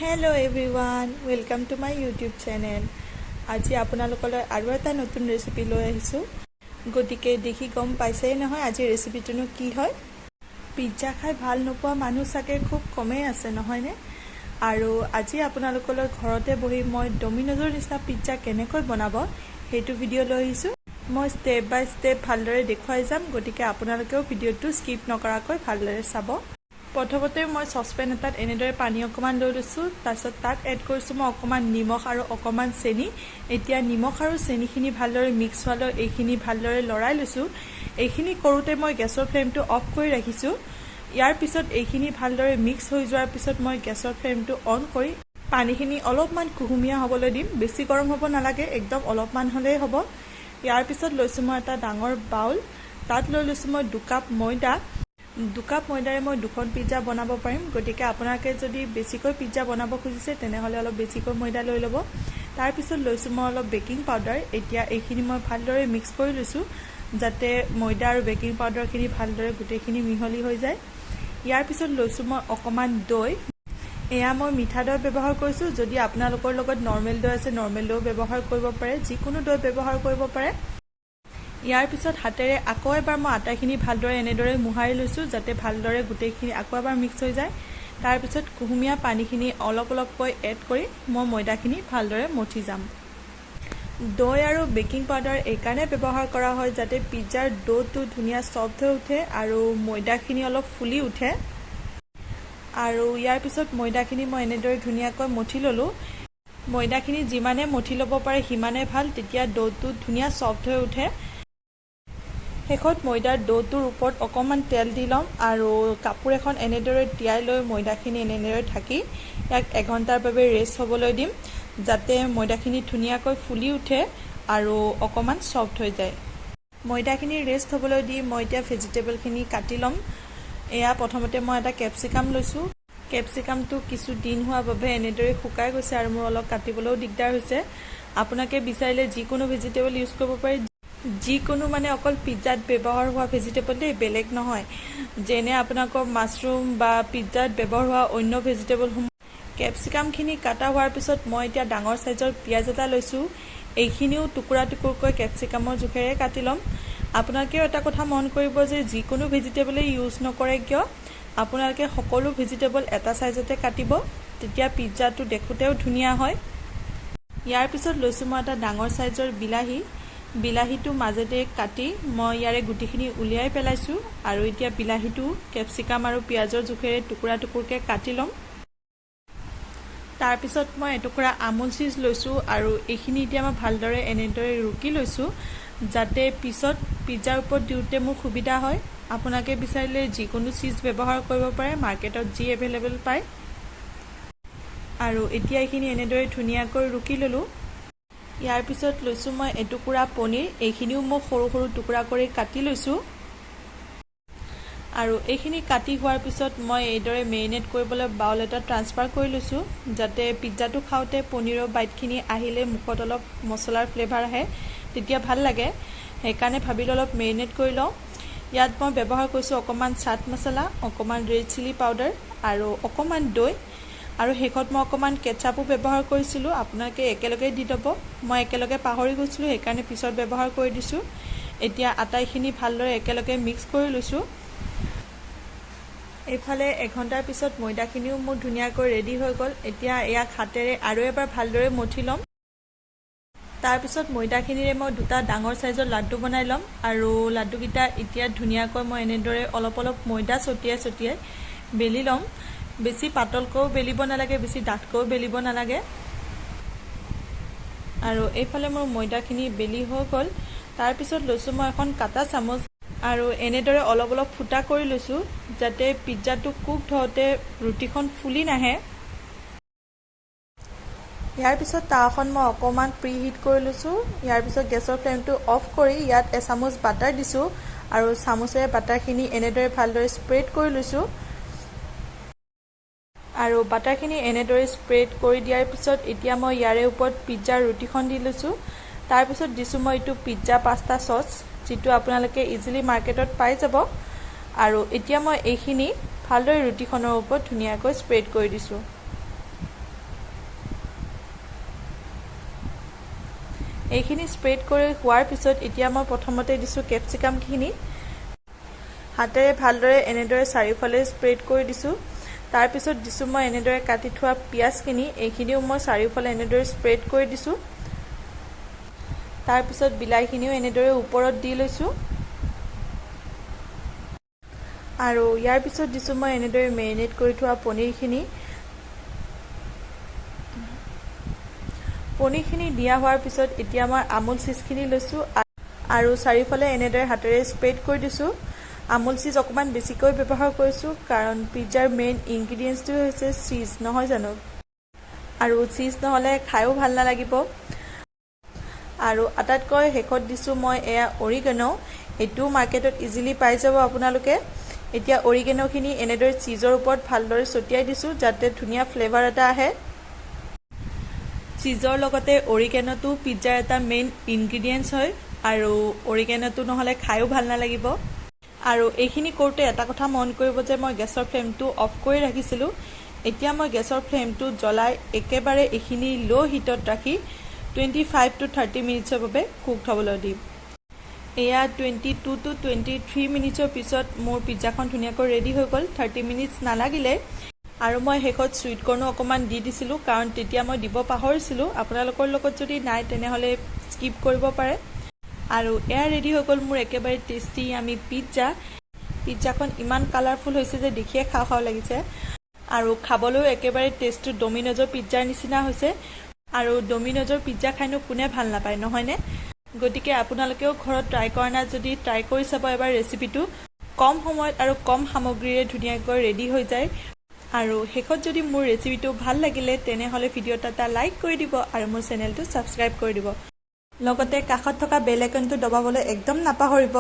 Hello everyone, welcome to my YouTube channel. আজি আপোনালোকলৈ আৰু এটা নতুন ৰেচিপি লৈ আহিছো। গতিকে দেখি গম পাইছেই নহয় আজি ৰেচিপিটোনো কি হয়। পিজ্জা খাই ভাল নোপোৱা মানুহ চাগে খুব কমেই আছে নহয়নে? আৰু আজি আপোনালোকলৈ ঘৰতে বহি মই ডমিনোজৰ নিচিনা পিজ্জা কেনেকৈ বনাব সেইটো ভিডিঅ' লৈ আহিছো। মই ষ্টেপ বাই ষ্টেপ ভালদৰে দেখুৱাই যাম, গতিকে আপোনালোকেও ভিডিঅ'টো স্কিপ নকৰাকৈ ভালদৰে চাব। প্ৰথমতে মই সসপেন এটাত এনেদৰে পানী অকমান লৈ লৈছো, তাৰপিছত তাত এড কৰিছো মই অকমান নিমখ আৰু অকমান চেনি। এতিয়া নিমখ আৰু চেনিখিনি ভালদৰে মিক্স হোৱালৈ এইখিনি ভালদৰে লৰাই লৈছো। এইখিনি কৰোতে মই গেছৰ ফ্লেমটো অফ কৰি ৰাখিছো। ইয়াৰ পিছত এইখিনি ভালদৰে মিক্স হৈ যোৱাৰ পিছত মই গেছৰ ফ্লেমটো অন কৰি পানীখিনি অলপমান কুহুমীয়া হ'বলৈ দিম। বেছি গৰম হ'ব নালাগে, একদম অলপমান হ'লেই হ'ব। ইয়াৰ পিছত লৈছো মই এটা ডাঙৰ বাউল, তাত লৈ লৈছো মই 2 কাপ ময়দা। 2 কাপ ময়দাৰে মই 2খন পিজ্জা বনাব পাৰিম, গতিকে আপোনালোকে যদি বেছিকৈ পিজ্জা বনাব খুজিছে তেনেহ'লে অলপ বেছিকৈ ময়দা লৈ ল'ব। তাৰ পিছত লৈছো মই অলপ বেকিং পাউডাৰ। এতিয়া এইখিনি মই ভালদৰে মিক্স কৰি লৈছো যাতে ময়দা আৰু বেকিং পাউডাৰখিনি ভালদৰে গোটেইখিনি মিহলি হৈ যায়। ইয়াৰ পিছত লৈছো মই অকমান দৈ। এয়া মই মিঠা দৈ ব্যৱহাৰ কৰিছো, যদি আপোনালোকৰ লগত নৰ্মেল দৈ আছে নৰ্মেল দৈ ব্যৱহাৰ কৰিব পাৰে, যিকোনো দৈ ব্যৱহাৰ কৰিব পাৰে। ইয়াৰ পিছত হাতেৰে আকৌ এবাৰ মই আটাখিনি ভালদৰে এনেদৰে মোহাৰি লৈছো যাতে ভালদৰে গোটেইখিনি আকৌ এবাৰ মিক্স হৈ যায়। তাৰ পিছত কুহুমীয়া পানীখিনি অলপ অলপকৈ এড কৰি মই ময়দাখিনি ভালদৰে মঠি যাম। দৈ আৰু বেকিং পাউডাৰ এইকাৰণে ব্যৱহাৰ কৰা হয় যাতে পিজ্জাৰ ডোটো ধুনীয়া সফ্ট হৈ উঠে আৰু ময়দাখিনি অলপ ফুলি উঠে। আৰু ইয়াৰ পিছত ময়দাখিনি মই এনেদৰে ধুনীয়াকৈ মঠি ল'লো। ময়দাখিনি যিমানে মঠি ল'ব পাৰে সিমানে ভাল, তেতিয়া ডোটো ধুনীয়া সফ্ট হৈ উঠে। শেষত ময়দাৰ ডোটোৰ ওপৰত অকমান তেল দি ল'ম আৰু কাপোৰ এখন এনেদৰে তিয়াই লৈ ময়দাখিনি এনেদৰে ঢাকি ইয়াক 1 ঘণ্টাৰ বাবে ৰেষ্ট হ'বলৈ দিম যাতে ময়দাখিনি ধুনীয়াকৈ ফুলি উঠে আৰু অকমান সফ্ট হৈ যায়। ময়দাখিনি ৰেষ্ট হ'বলৈ দি মই এতিয়া ভেজিটেবলখিনি কাটি ল'ম। এয়া প্ৰথমতে মই এটা কেপচিকাম লৈছো। কেপচিকামটো কিছু দিন হোৱা বাবে এনেদৰে শুকাই গৈছে আৰু মোৰ অলপ কাটিবলৈও দিগদাৰ হৈছে। আপোনালোকে বিচাৰিলে যিকোনো ভেজিটেবল ইউজ কৰিব পাৰে, যিকোনো মানে অকল পিজ্জাত ব্যৱহাৰ হোৱা ভেজিটেবল দেই, বেলেগ নহয়। যেনে আপোনালোকৰ মাছৰুম বা পিজ্জাত ব্যৱহাৰ হোৱা অন্য ভেজিটেবলসমূহ। কেপচিকামখিনি কাটা হোৱাৰ পিছত মই এতিয়া ডাঙৰ সাইজৰ পিঁয়াজ এটা লৈছো। এইখিনিও টুকুৰা টুকুৰকৈ কেপচিকামৰ জোখেৰে কাটি ল'ম। আপোনালোকেও এটা কথা মন কৰিব যে যিকোনো ভেজিটেবলেই ইউজ নকৰে কিয় আপোনালোকে সকলো ভেজিটেবল এটা সাইজতে কাটিব, তেতিয়া পিজ্জাটো দেখোঁতেও ধুনীয়া হয়। ইয়াৰ পিছত লৈছো মই এটা ডাঙৰ সাইজৰ বিলাহী। বিলাহীটো মাজেৰে কাটি মই ইয়াৰে গুটিখিনি উলিয়াই পেলাইছো আৰু এতিয়া বিলাহীটো কেপচিকাম আৰু পিঁয়াজৰ জোখেৰে টুকুৰা টুকুৰকৈ কাটি ল'ম। তাৰপিছত মই এটুকুৰা আমুল চীজ লৈছো আৰু এইখিনি এতিয়া মই ভালদৰে এনেদৰে ৰুকি লৈছো যাতে পিছত পিজ্জাৰ ওপৰত দিওঁতে মোৰ সুবিধা হয়। আপোনালোকে বিচাৰিলে যিকোনো চীজ ব্যৱহাৰ কৰিব পাৰে, মাৰ্কেটত যি এভেইলেবল পায়। আৰু এতিয়া এইখিনি এনেদৰে ধুনীয়াকৈ ৰুকি ল'লো। ইয়াৰ পিছত লৈছো মই এটুকুৰা পনীৰ। এইখিনিও মই সৰু সৰু টুকুৰা কৰি কাটি লৈছো আৰু এইখিনি কাটি হোৱাৰ পিছত মই এইদৰে মেৰিনেট কৰিবলৈ বাউল এটা ট্ৰান্সফাৰ কৰি লৈছো যাতে পিজ্জাটো খাওঁতে পনীৰৰ বাইটখিনি আহিলে মুখত অলপ মছলাৰ ফ্লেভাৰ আহে, তেতিয়া ভাল লাগে। সেইকাৰণে ভাবিলোঁ অলপ মেৰিনেট কৰি লওঁ। ইয়াত মই ব্যৱহাৰ কৰিছো অকমান চাট মছলা, অকমান ৰেড চিলি পাউডাৰ আৰু অকমান দৈ। আৰু শেষত মই অকমান কেচাপো ব্যৱহাৰ কৰিছিলো, আপোনালোকে একেলগে দি দিব। মই একেলগে পাহৰি গৈছিলো সেইকাৰণে পিছত ব্যৱহাৰ কৰি দিছো। এতিয়া আটাইখিনি ভালদৰে একেলগে মিক্স কৰি লৈছো। এইফালে 1 ঘণ্টাৰ পিছত ময়দাখিনিও মোৰ ধুনীয়াকৈ ৰেডি হৈ গ'ল। এতিয়া ইয়াক হাতেৰে আৰু এবাৰ ভালদৰে মঠি ল'ম। তাৰপিছত ময়দাখিনিৰে মই 2টা ডাঙৰ সাইজৰ লাড্ডু বনাই ল'ম আৰু লাড্ডুকেইটা এতিয়া ধুনীয়াকৈ মই এনেদৰে অলপ অলপ ময়দা ছটিয়াই ছটিয়াই বেলি ল'ম। বেছি পাতলকৈও বেলিব নালাগে, বেছি ডাঠকৈও বেলিব নালাগে। আৰু এইফালে মোৰ ময়দাখিনি বেলি হৈ গ'ল। তাৰপিছত লৈছো মই এখন কাটা চামুচ আৰু এনেদৰে অলপ অলপ ফুটা কৰি লৈছো যাতে পিজ্জাটো কুক হওঁতে ৰুটিখন ফুলি নাহে। ইয়াৰ পিছত তাৱাখন মই অকমান প্ৰি হিট কৰি লৈছো। ইয়াৰ পিছত গেছৰ ফ্লেমটো অফ কৰি ইয়াত এচামুচ বাটাৰ দিছো আৰু চামুচেৰে বাটাৰখিনি এনেদৰে ভালদৰে স্প্ৰেড কৰি লৈছো। আৰু বাটাৰখিনি এনেদৰে স্প্ৰেড কৰি দিয়াৰ পিছত এতিয়া মই ইয়াৰে ওপৰত পিজ্জাৰ ৰুটিখন দি লৈছো। তাৰপিছত দিছো মই এইটো পিজ্জা পাস্তা চচ, যিটো আপোনালোকে ইজিলি মাৰ্কেটত পাই যাব। আৰু এতিয়া মই এইখিনি ভালদৰে ৰুটিখনৰ ওপৰত ধুনীয়াকৈ স্প্ৰেড কৰি দিছো। এইখিনি স্প্ৰেড কৰি হোৱাৰ পিছত এতিয়া মই প্ৰথমতে দিছোঁ কেপচিকামখিনি হাতেৰে ভালদৰে এনেদৰে চাৰিওফালে স্প্ৰেড কৰি দিছোঁ তাৰপিছত দিছোঁ মই এনেদৰে কাটি থোৱা পিঁয়াজখিনি এইখিনিও মই চাৰিওফালে এনেদৰে স্প্ৰেড কৰি দিছোঁ তাৰপিছত বিলাহীখিনিও এনেদৰে ওপৰত দি লৈছোঁ আৰু ইয়াৰ পিছত দিছোঁ মই এনেদৰে মেৰিনেট কৰি থোৱা পনীৰখিনি দিয়া হোৱাৰ পিছত এতিয়া মই আমুল চিজখিনি লৈছোঁ আৰু চাৰিওফালে এনেদৰে হাতেৰে স্প্ৰেড কৰি দিছোঁ আমুল চিজ অকণমান বেছিকৈ ব্যৱহাৰ কৰিছোঁ কাৰণ পিজ্জাৰ মেইন ইনগ্ৰিডিয়েণ্টছটো হৈছে চিজ নহয় জানো আৰু চিজ নহ'লে খায়ো ভাল নালাগিব আৰু আটাইতকৈ শেষত দিছোঁ মই এয়া অৰিগেনো এইটো মাৰ্কেটত ইজিলি পাই যাব আপোনালোকে এতিয়া অৰিগেনোখিনি এনেদৰে চিজৰ ওপৰত ভালদৰে ছটিয়াই দিছোঁ যাতে ধুনীয়া ফ্লেভাৰ এটা আহে চিজৰ লগতে অৰিগেনোটো পিজ্জাৰ এটা মেইন ইনগ্ৰিডিয়েণ্টছ হয় আৰু অৰিগেনোটো নহ'লে খায়ো ভাল নালাগিব আৰু এইখিনি কৰোঁতে এটা কথা মন কৰিব যে মই গেছৰ ফ্লেমটো অফ কৰি ৰাখিছিলোঁ এতিয়া মই গেছৰ ফ্লেমটো জ্বলাই একেবাৰে এইখিনি ল' হিটত ৰাখি 25 to 30 মিনিটছৰ বাবে কুক হ'বলৈ দিম এয়া 22 to 23 মিনিটছৰ পিছত মোৰ পিজ্জাখন ধুনীয়াকৈ ৰেডি হৈ গ'ল 30 মিনিটছ নালাগিলে আৰু মই শেষত সুইট কৰ্ণো অকণমান দি দিছিলোঁ কাৰণ তেতিয়া মই দিব পাহৰিছিলোঁ আপোনালোকৰ লগত যদি নাই তেনেহ'লে স্কিপ কৰিব পাৰে আৰু এয়া ৰেডি হৈ গ'ল মোৰ একেবাৰে টেষ্টি আমি পিজ্জাখন ইমান কালাৰফুল হৈছে যে দেখিয়ে খাওঁ খাওঁ লাগিছে আৰু খাবলৈও একেবাৰে টেষ্টটো ডমিন'জৰ পিজ্জাৰ নিচিনা হৈছে আৰু ডমিন'জৰ পিজ্জা খাইনো কোনে ভাল নাপায় নহয়নে গতিকে আপোনালোকেও ঘৰত ট্ৰাই কৰা নাই যদি ট্ৰাই কৰি চাব এবাৰ ৰেচিপিটো কম সময়ত আৰু কম সামগ্ৰীৰে ধুনীয়াকৈ ৰেডি হৈ যায় আৰু শেষত যদি মোৰ ৰেচিপিটো ভাল লাগিলে তেনেহ'লে ভিডিঅ'টো এটা লাইক কৰি দিব আৰু মোৰ চেনেলটো ছাবস্ক্ৰাইব কৰি দিব লগতে কাষত থকা বেল আইকনটো দবাবলৈ একদম নাপাহৰিব